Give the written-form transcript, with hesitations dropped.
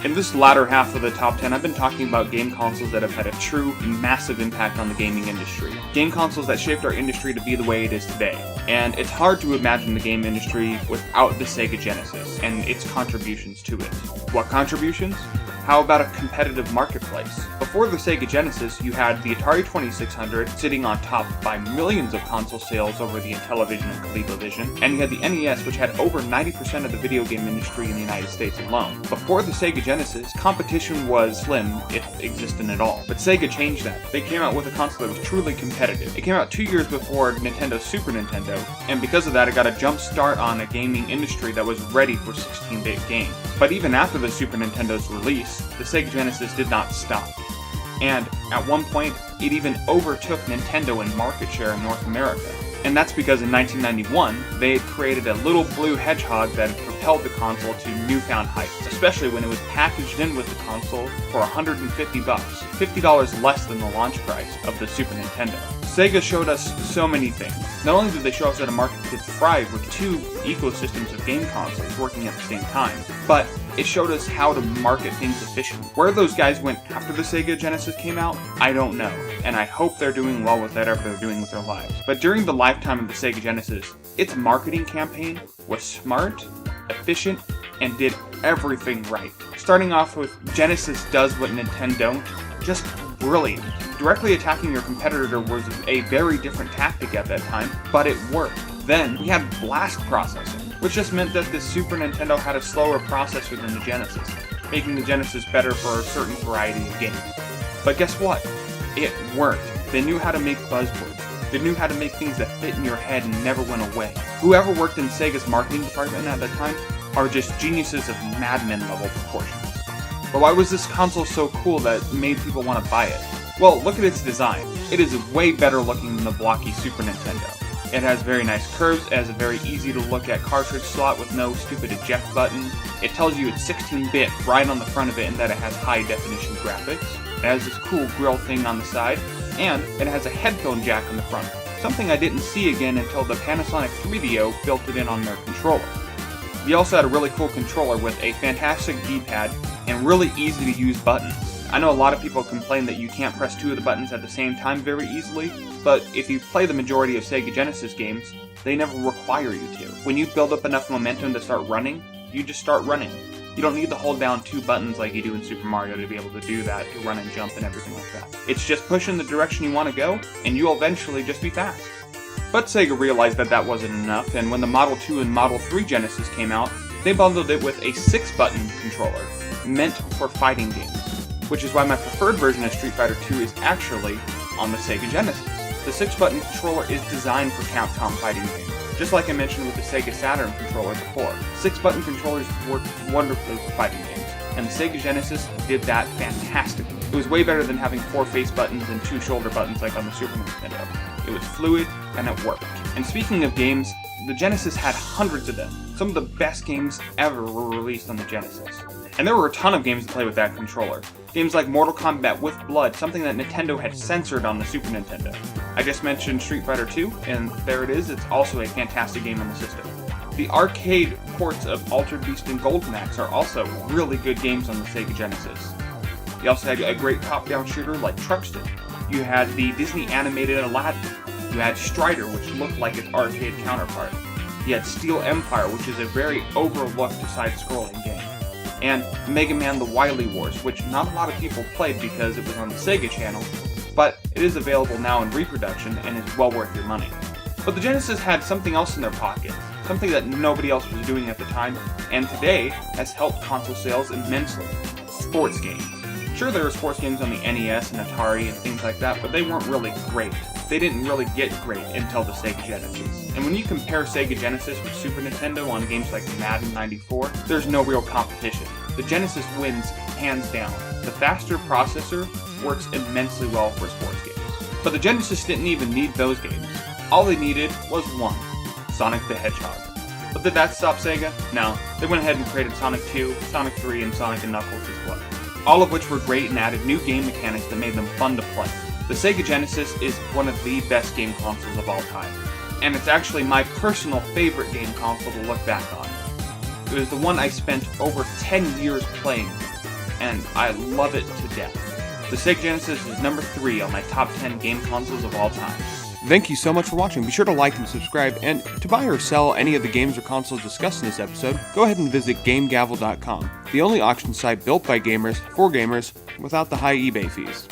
In this latter half of the top 10, I've been talking about game consoles that have had a true, massive impact on the gaming industry. Game consoles that shaped our industry to be the way it is today. And it's hard to imagine the game industry without the Sega Genesis and its contributions to it. What contributions? How about a competitive marketplace? Before the Sega Genesis, you had the Atari 2600 sitting on top by millions of console sales over the Intellivision and ColecoVision, and you had the NES, which had over 90% of the video game industry in the United States alone. Before the Sega Genesis, competition was slim, if existent at all. But Sega changed that. They came out with a console that was truly competitive. It came out 2 years before Nintendo's Super Nintendo, and because of that, it got a jump start on a gaming industry that was ready for 16-bit games. But even after the Super Nintendo's release, the Sega Genesis did not stop. And at one point, it even overtook Nintendo in market share in North America. And that's because in 1991, they had created a little blue hedgehog that had propelled the console to newfound heights, especially when it was packaged in with the console for $150, $50 less than the launch price of the Super Nintendo. Sega showed us so many things. Not only did they show us that a market could thrive with two ecosystems of game consoles working at the same time, but it showed us how to market things efficiently. Where those guys went after the Sega Genesis came out, I don't know, and I hope they're doing well with whatever they're doing with their lives. But during the lifetime of the Sega Genesis, its marketing campaign was smart, efficient, and did everything right. Starting off with Genesis does what Nintendo don't, just brilliant. Directly attacking your competitor was a very different tactic at that time, but it worked. Then we had blast processing, which just meant that the Super Nintendo had a slower processor than the Genesis, making the Genesis better for a certain variety of games. But guess what? It worked. They knew how to make buzzwords. They knew how to make things that fit in your head and never went away. Whoever worked in Sega's marketing department at that time are just geniuses of Mad Men level proportions. But why was this console so cool that made people want to buy it? Well, look at its design. It is way better looking than the blocky Super Nintendo. It has very nice curves, it has a very easy to look at cartridge slot with no stupid eject button. It tells you it's 16-bit right on the front of it and that it has high definition graphics. It has this cool grill thing on the side, and it has a headphone jack on the front. Something I didn't see again until the Panasonic 3DO built it in on their controller. We also had a really cool controller with a fantastic D-pad and really easy to use buttons. I know a lot of people complain that you can't press two of the buttons at the same time very easily, but if you play the majority of Sega Genesis games, they never require you to. When you build up enough momentum to start running, you just start running. You don't need to hold down two buttons like you do in Super Mario to be able to do that, to run and jump and everything like that. It's just push in the direction you want to go, and you'll eventually just be fast. But Sega realized that that wasn't enough, and when the Model 2 and Model 3 Genesis came out, they bundled it with a 6-button controller, meant for fighting games. Which is why my preferred version of Street Fighter 2 is actually on the Sega Genesis. The 6-button controller is designed for Capcom fighting games, just like I mentioned with the Sega Saturn controller before. 6-button controllers work wonderfully for fighting games, and the Sega Genesis did that fantastically. It was way better than having 4 face buttons and 2 shoulder buttons like on the Super Nintendo. It was fluid, and it worked. And speaking of games, the Genesis had hundreds of them. Some of the best games ever were released on the Genesis. And there were a ton of games to play with that controller. Games like Mortal Kombat with Blood, something that Nintendo had censored on the Super Nintendo. I just mentioned Street Fighter 2, and there it is, it's also a fantastic game on the system. The arcade ports of Altered Beast and Golden Axe are also really good games on the Sega Genesis. You also had a great top-down shooter like Truxton. You had the Disney animated Aladdin. You had Strider, which looked like its arcade counterpart. You had Steel Empire, which is a very overlooked side-scrolling game. And Mega Man The Wily Wars, which not a lot of people played because it was on the Sega channel, but it is available now in reproduction and is well worth your money. But the Genesis had something else in their pocket, something that nobody else was doing at the time, and today has helped console sales immensely. Sports games. Sure, there were sports games on the NES and Atari and things like that, but they weren't really great. They didn't really get great until the Sega Genesis. And when you compare Sega Genesis with Super Nintendo on games like Madden 94, there's no real competition. The Genesis wins hands down. The faster processor works immensely well for sports games. But the Genesis didn't even need those games. All they needed was one, Sonic the Hedgehog. But did that stop Sega? No. They went ahead and created Sonic 2, Sonic 3, and Sonic & Knuckles as well. All of which were great and added new game mechanics that made them fun to play. The Sega Genesis is one of the best game consoles of all time, and it's actually my personal favorite game console to look back on. It was the one I spent over 10 years playing and I love it to death. The Sega Genesis is number 3 on my top 10 game consoles of all time. Thank you so much for watching. Be sure to like and subscribe, and to buy or sell any of the games or consoles discussed in this episode, go ahead and visit GameGavel.com, the only auction site built by gamers for gamers without the high eBay fees.